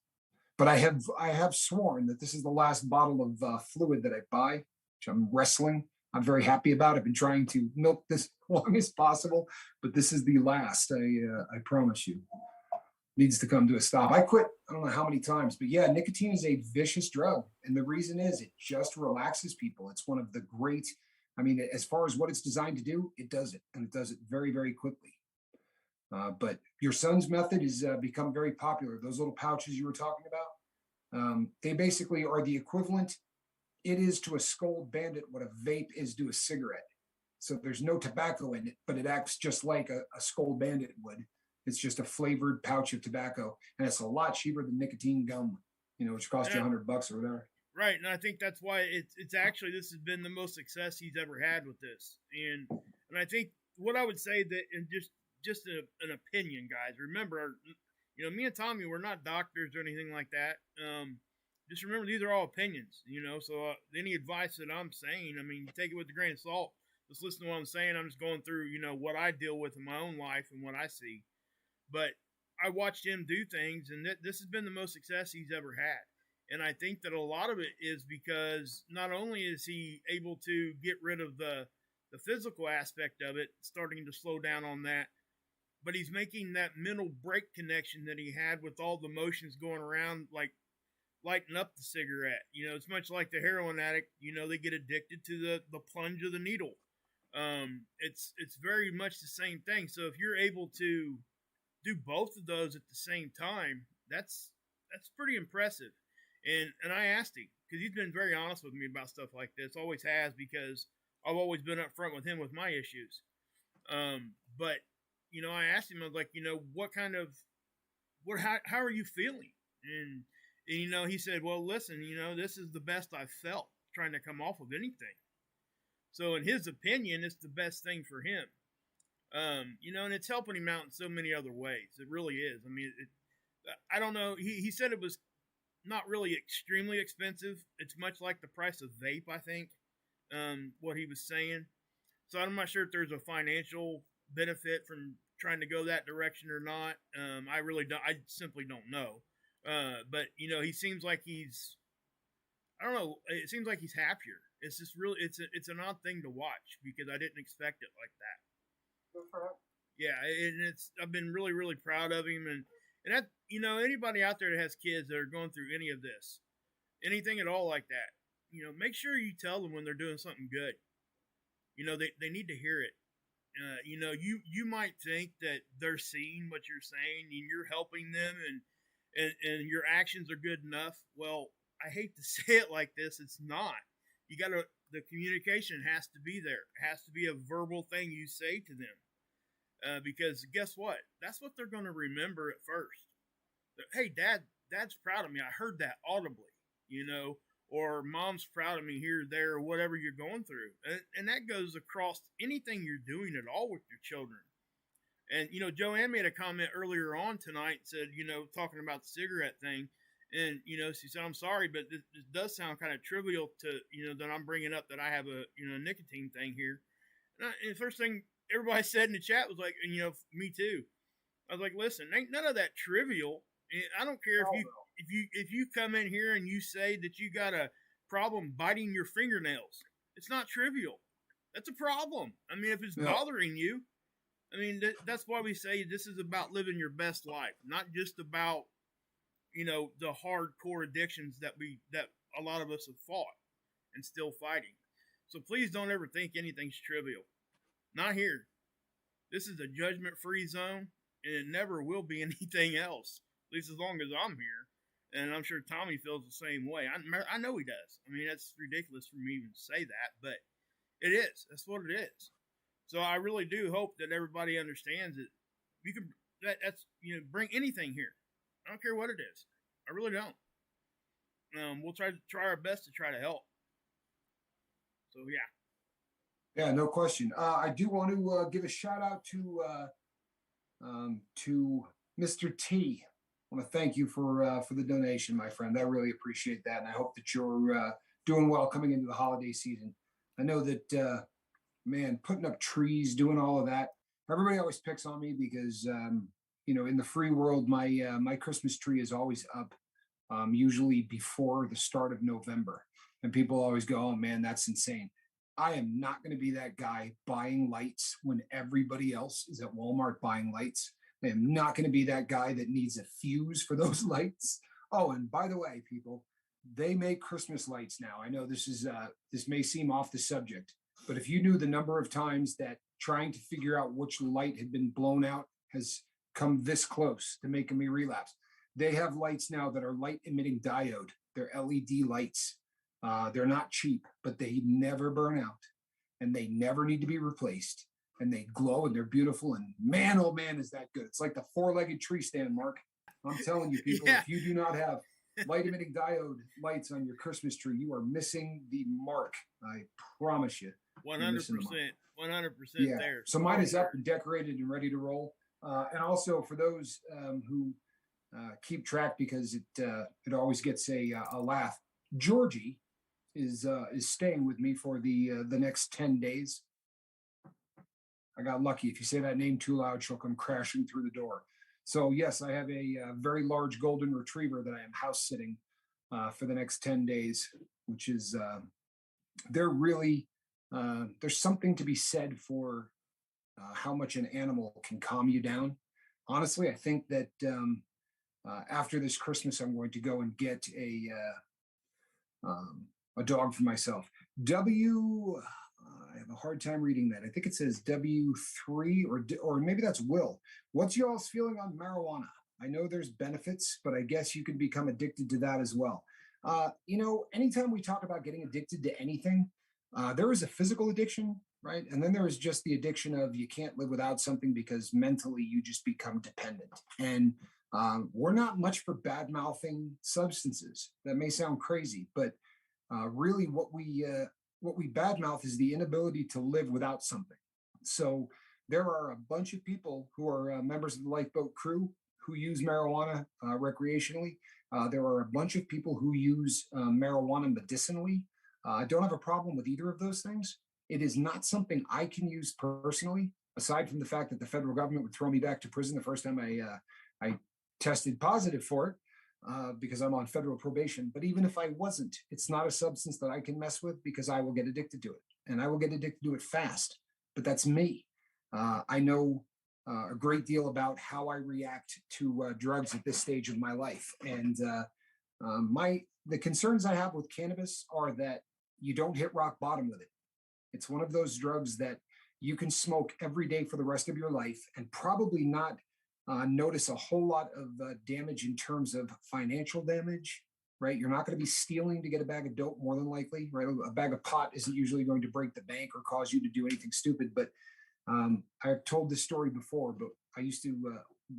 but I have sworn that this is the last bottle of fluid that I buy, which I'm wrestling. I'm very happy about. I've been trying to milk this as long as possible, but this is the last. I promise you. Needs to come to a stop. I quit, I don't know how many times, but yeah, nicotine is a vicious drug. And the reason is it just relaxes people. It's one of the great, I mean, as far as what it's designed to do, it does it. And it does it very, very quickly. But your son's method has become very popular. Those little pouches you were talking about, they basically are the equivalent. It is to a Skull Bandit what a vape is to a cigarette. So there's no tobacco in it, but it acts just like a Skull Bandit would. It's just a flavored pouch of tobacco, and it's a lot cheaper than nicotine gum, which costs you $100 or whatever. Right, and I think that's why it's actually, this has been the most success he's ever had with this, and I think what I would say that, and just an opinion, guys. Remember, me and Tommy, we're not doctors or anything like that. Just remember, these are all opinions, So any advice that I'm saying, I mean, you take it with a grain of salt. Just listen to what I'm saying. I'm just going through, what I deal with in my own life and what I see. But I watched him do things, and this has been the most success he's ever had. And I think that a lot of it is because not only is he able to get rid of the physical aspect of it, starting to slow down on that, but he's making that mental break connection that he had with all the motions going around, like lighting up the cigarette. It's much like the heroin addict. They get addicted to the plunge of the needle. It's very much the same thing. So if you're able to do both of those at the same time, that's pretty impressive. And I asked him, because he's been very honest with me about stuff like this, always has, because I've always been upfront with him with my issues. But I asked him, I was like, how are you feeling? And he said, well, listen, this is the best I've felt trying to come off of anything. So in his opinion, it's the best thing for him. And it's helping him out in so many other ways. It really is. I mean, I don't know. He said it was not really extremely expensive. It's much like the price of vape, I think, what he was saying. So I'm not sure if there's a financial benefit from trying to go that direction or not. I really don't. I simply don't know. But he seems like I don't know. It seems like he's happier. It's just really, it's an odd thing to watch because I didn't expect it like that. Good for him. Yeah, and I've been really, really proud of him, and that, anybody out there that has kids that are going through any of this, anything at all like that, make sure you tell them when they're doing something good. They need to hear it. You might think that they're seeing what you're saying and you're helping them, and your actions are good enough. Well, I hate to say it like this, it's not. The communication has to be there. It has to be a verbal thing you say to them. Because guess what? That's what they're going to remember at first. Hey, Dad's proud of me. I heard that audibly, or mom's proud of me here, there, or whatever you're going through. And that goes across anything you're doing at all with your children. And, Joanne made a comment earlier on tonight, said, talking about the cigarette thing. And, she said, I'm sorry, but this does sound kind of trivial to, that I'm bringing up that I have a, nicotine thing here. And the first thing everybody said in the chat was like, me too. I was like, listen, ain't none of that trivial. I don't care if you come in here and you say that you got a problem biting your fingernails. It's not trivial. That's a problem. I mean, if it's bothering you, I mean, that's why we say this is about living your best life, not just about, the hardcore addictions that a lot of us have fought and still fighting. So please don't ever think anything's trivial. Not here. This is a judgment-free zone, and it never will be anything else, at least as long as I'm here. And I'm sure Tommy feels the same way. I know he does. I mean, that's ridiculous for me even to say that, but it is. That's what it is. So I really do hope that everybody understands that you can that's bring anything here. I don't care what it is. I really don't. We'll try our best to try to help. So yeah. Yeah, no question. I do want to give a shout out to Mr. T. I want to thank you for the donation, my friend. I really appreciate that, and I hope that you're doing well coming into the holiday season. I know that man, putting up trees, doing all of that. Everybody always picks on me because in the free world, my Christmas tree is always up, usually before the start of November, and people always go, "Oh man, that's insane." I am not going to be that guy buying lights when everybody else is at Walmart buying lights. I am not going to be that guy that needs a fuse for those lights. Oh, and by the way, people, they make Christmas lights now. I know this may seem off the subject, but if you knew the number of times that trying to figure out which light had been blown out has come this close to making me relapse. They have lights now that are light emitting diode. They're LED lights. They're not cheap, but they never burn out and they never need to be replaced. And they glow and they're beautiful. And man, oh man, is that good. It's like the four-legged tree stand, Mark. I'm telling you, people, if you do not have light emitting diode lights on your Christmas tree, you are missing the mark. I promise you. 100%. 100% yeah. there. So mine is up and decorated and ready to roll. And also for those who keep track, because it always gets a laugh, Georgie is staying with me for the next 10 days. I got lucky. If you say that name too loud, she'll come crashing through the door. So yes, I have a very large golden retriever that I am house sitting for the next 10 days, which is they're really there's something to be said for how much an animal can calm you down. Honestly, I think that after this Christmas, I'm going to go and get a dog for myself. I have a hard time reading that. I think it says W3 or maybe that's Will. What's y'all's feeling on marijuana? I know there's benefits, but I guess you can become addicted to that as well. Anytime we talk about getting addicted to anything, there is a physical addiction, right? And then there is just the addiction of you can't live without something because mentally you just become dependent. And we're not much for bad mouthing substances. That may sound crazy, but really what we badmouth is the inability to live without something. So there are a bunch of people who are members of the lifeboat crew who use marijuana recreationally. There are a bunch of people who use marijuana medicinally. I don't have a problem with either of those things. It is not something I can use personally, aside from the fact that the federal government would throw me back to prison the first time I tested positive for it. Because I'm on federal probation. But even if I wasn't, it's not a substance that I can mess with because I will get addicted to it. And I will get addicted to it fast. But that's me. I know a great deal about how I react to drugs at this stage of my life. And the concerns I have with cannabis are that you don't hit rock bottom with it. It's one of those drugs that you can smoke every day for the rest of your life and probably not notice a whole lot of damage in terms of financial damage, right? You're not going to be stealing to get a bag of dope, more than likely, right? A bag of pot isn't usually going to break the bank or cause you to do anything stupid. But I've told this story before, but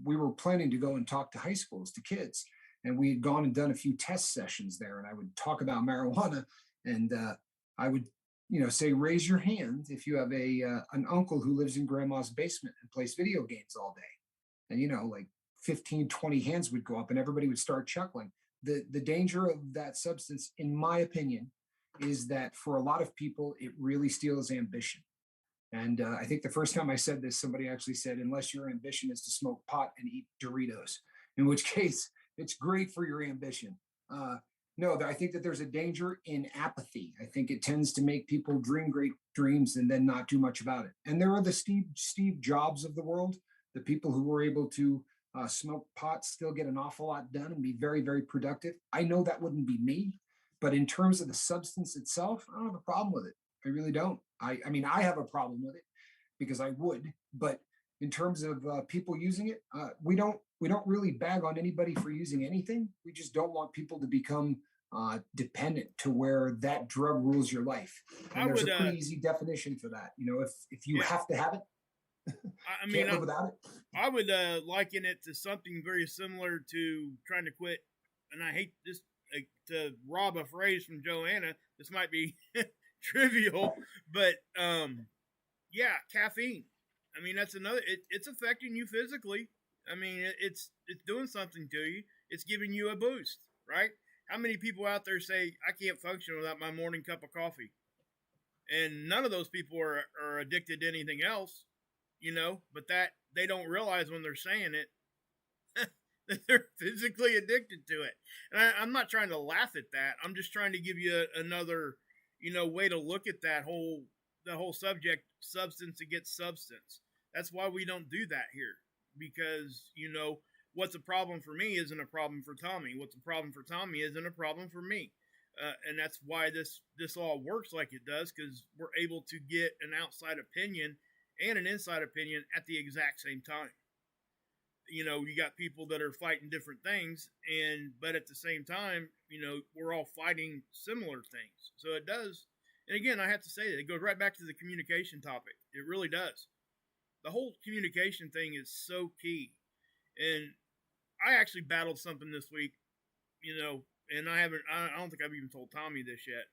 we were planning to go and talk to high schools, to kids. and we had gone and done a few test sessions there, and I would talk about marijuana, and I would, say, raise your hand if you have an uncle who lives in grandma's basement and plays video games all day. And, like 15, 20 hands would go up and everybody would start chuckling. The danger of that substance, in my opinion, is that for a lot of people, it really steals ambition. And I think the first time I said this, somebody actually said, unless your ambition is to smoke pot and eat Doritos, in which case it's great for your ambition. No, I think that there's a danger in apathy. I think it tends to make people dream great dreams and then not do much about it. And there are the Steve Jobs of the world, the people who were able to smoke pot, still get an awful lot done and be very, very productive. I know that wouldn't be me, but in terms of the substance itself, I don't have a problem with it. I really don't. I mean, I have a problem with it because I would, but in terms of people using it, we don't really bag on anybody for using anything. We just don't want people to become dependent to where that drug rules your life. And there's a pretty easy definition for that. If you have to have it, I mean, can't live without it. I would liken it to something very similar to trying to quit. And I hate this to rob a phrase from Joanna. This might be trivial, but yeah, caffeine. I mean, that's another. It's affecting you physically. I mean, it's doing something to you. It's giving you a boost, right? How many people out there say, I can't function without my morning cup of coffee? And none of those people are addicted to anything else, but that they don't realize when they're saying it that they're physically addicted to it. And I'm not trying to laugh at that. I'm just trying to give you another, way to look at the whole subject, substance against substance. That's why we don't do that here. Because, what's a problem for me isn't a problem for Tommy. What's a problem for Tommy isn't a problem for me. And that's why this all works like it does, because we're able to get an outside opinion and an inside opinion at the exact same time. You got people that are fighting different things, but at the same time, we're all fighting similar things. So it does. And again, I have to say that it goes right back to the communication topic. It really does. The whole communication thing is so key. And I actually battled something this week, and I don't think I've even told Tommy this yet.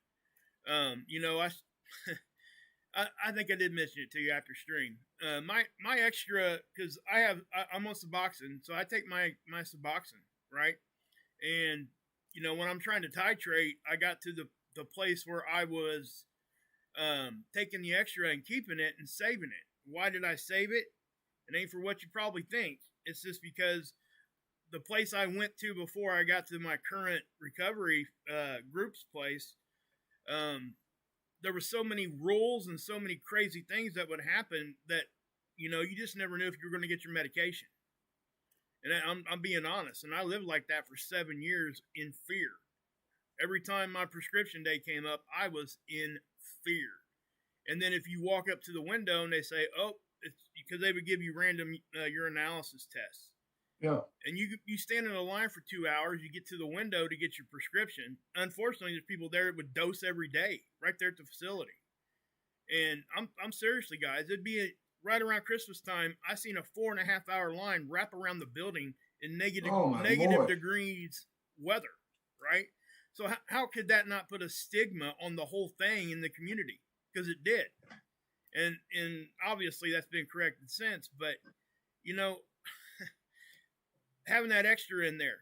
I think I did mention it to you after stream. My extra, because I'm on Suboxone, so I take my Suboxone, right? And, when I'm trying to titrate, I got to the place where I was taking the extra and keeping it and saving it. Why did I save it? It ain't for what you probably think. It's just because the place I went to before I got to my current recovery group's place, there were so many rules and so many crazy things that would happen that, you just never knew if you were going to get your medication. And I'm being honest. And I lived like that for 7 years in fear. Every time my prescription day came up, I was in fear. And then if you walk up to the window and they say, oh, it's because they would give you random urinalysis tests. Yeah. And you stand in a line for 2 hours, you get to the window to get your prescription. Unfortunately, there's people there that would dose every day right there at the facility. And I'm seriously, guys, it'd be right around Christmas time. I seen a 4.5 hour line wrap around the building in negative degrees weather, right? So how could that not put a stigma on the whole thing in the community? Because it did. And obviously that's been corrected since, but having that extra in there,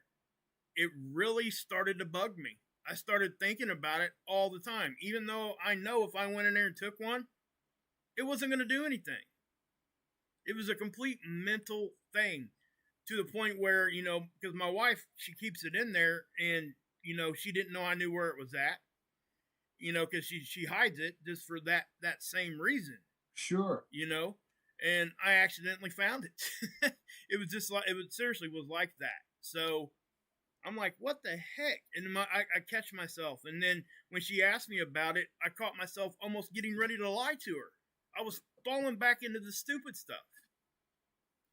it really started to bug me. I started thinking about it all the time, even though I know if I went in there and took one, it wasn't going to do anything. It was a complete mental thing to the point where, because my wife, she keeps it in there and, she didn't know I knew where it was at, because she hides it just for that same reason. Sure. And I accidentally found it. It was just like, seriously was like that. So I'm like, what the heck? And I catch myself. And then when she asked me about it, I caught myself almost getting ready to lie to her. I was falling back into the stupid stuff.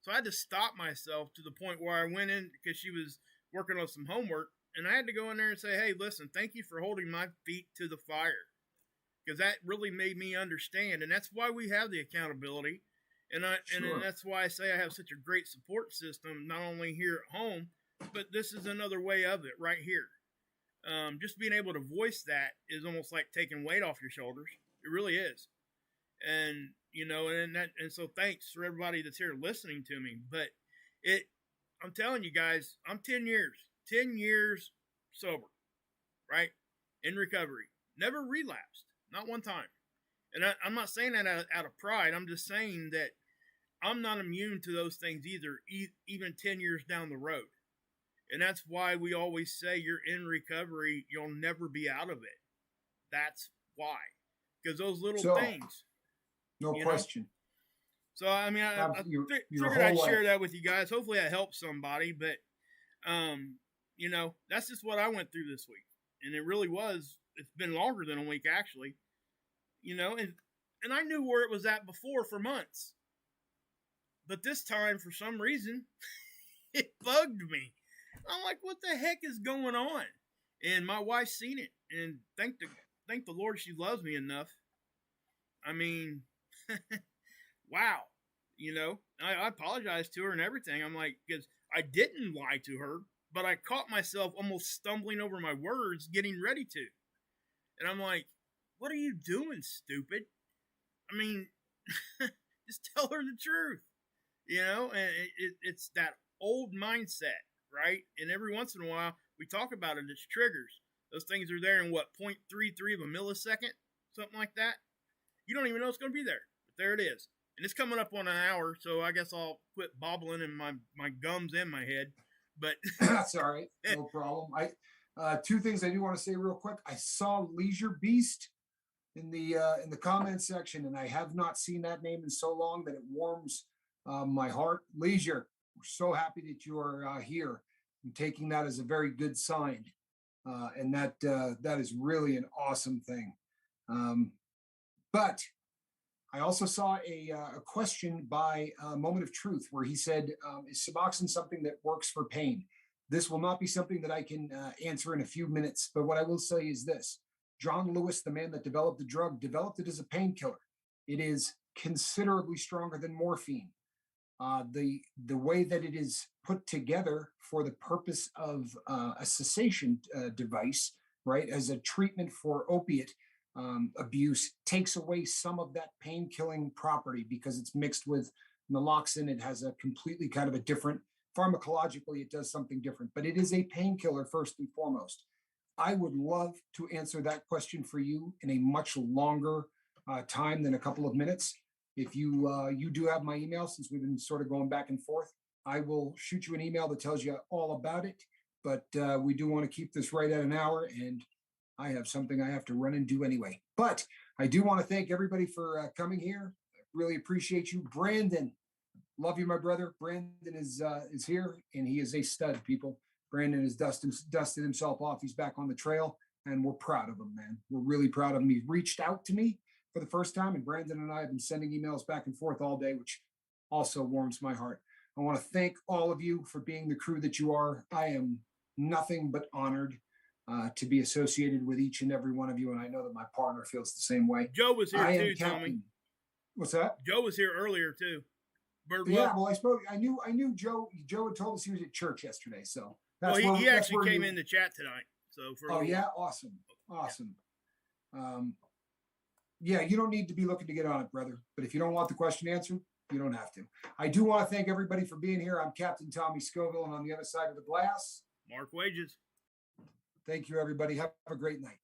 So I had to stop myself to the point where I went in because she was working on some homework. And I had to go in there and say, hey, listen, thank you for holding my feet to the fire. Because that really made me understand. And that's why we have the accountability. And that's why I say I have such a great support system, not only here at home, but this is another way of it right here. Just being able to voice that is almost like taking weight off your shoulders. It really is. And, and so thanks for everybody that's here listening to me. But I'm telling you guys, I'm 10 years sober, right? In recovery. Never relapsed. Not one time. And I'm not saying that out of pride. I'm just saying that I'm not immune to those things either, even 10 years down the road. And that's why we always say you're in recovery, you'll never be out of it. That's why. Because those little things. No question. So, I mean, I figured I'd share that with you guys. Hopefully that helps somebody. But, that's just what I went through this week. And it really was. It's been longer than a week, actually. And I knew where it was at before for months. But this time, for some reason, it bugged me. I'm like, what the heck is going on? And my wife's seen it. And thank the Lord she loves me enough. I mean, wow. I apologized to her and everything. I'm like, because I didn't lie to her, but I caught myself almost stumbling over my words, getting ready to. And I'm like, what are you doing, stupid? I mean, just tell her the truth. And it's that old mindset, right? And every once in a while, we talk about it, it's triggers. Those things are there in 0.33 of a millisecond, something like that. You don't even know it's going to be there, but there it is. And it's coming up on an hour, so I guess I'll quit bobbling in my gums and my head. But that's all right, no problem. Two things I do want to say real quick. I saw Leisure Beast in the comments section, and I have not seen that name in so long that it warms my heart. Leisure, we're so happy that you are here. I'm taking that as a very good sign, and that is really an awesome thing. But I also saw a question by Moment of Truth where he said, is Suboxone something that works for pain? This will not be something that I can answer in a few minutes, but what I will say is this. John Lewis, the man that developed the drug, developed it as a painkiller. It is considerably stronger than morphine. The way that it is put together for the purpose of a cessation device, right, as a treatment for opiate abuse, takes away some of that pain-killing property because it's mixed with naloxone. It has a completely kind of a different, pharmacologically, it does something different, but it is a painkiller first and foremost. I would love to answer that question for you in a much longer time than a couple of minutes. If you do have my email, since we've been sort of going back and forth, I will shoot you an email that tells you all about it. But we do want to keep this right at an hour, and I have something I have to run and do anyway. But I do want to thank everybody for coming here. I really appreciate you. Brandon, love you, my brother. Brandon is here, and he is a stud, people. Brandon has dusted himself off. He's back on the trail, and we're proud of him, man. We're really proud of him. He reached out to me for the first time, and Brandon and I have been sending emails back and forth all day, which also warms my heart. I want to thank all of you for being the crew that you are. I am nothing but honored to be associated with each and every one of you, and I know that my partner feels the same way. Joe was here too, Tommy. What's that? Joe was here earlier too. Yeah, well, I knew Joe. Joe had told us he was at church yesterday, so. He actually came in the chat tonight. So awesome. Yeah, you don't need to be looking to get on it, brother. But if you don't want the question answered, you don't have to. I do want to thank everybody for being here. I'm Captain Tommy Scoville, and on the other side of the glass, Mark Wages. Thank you, everybody. Have a great night.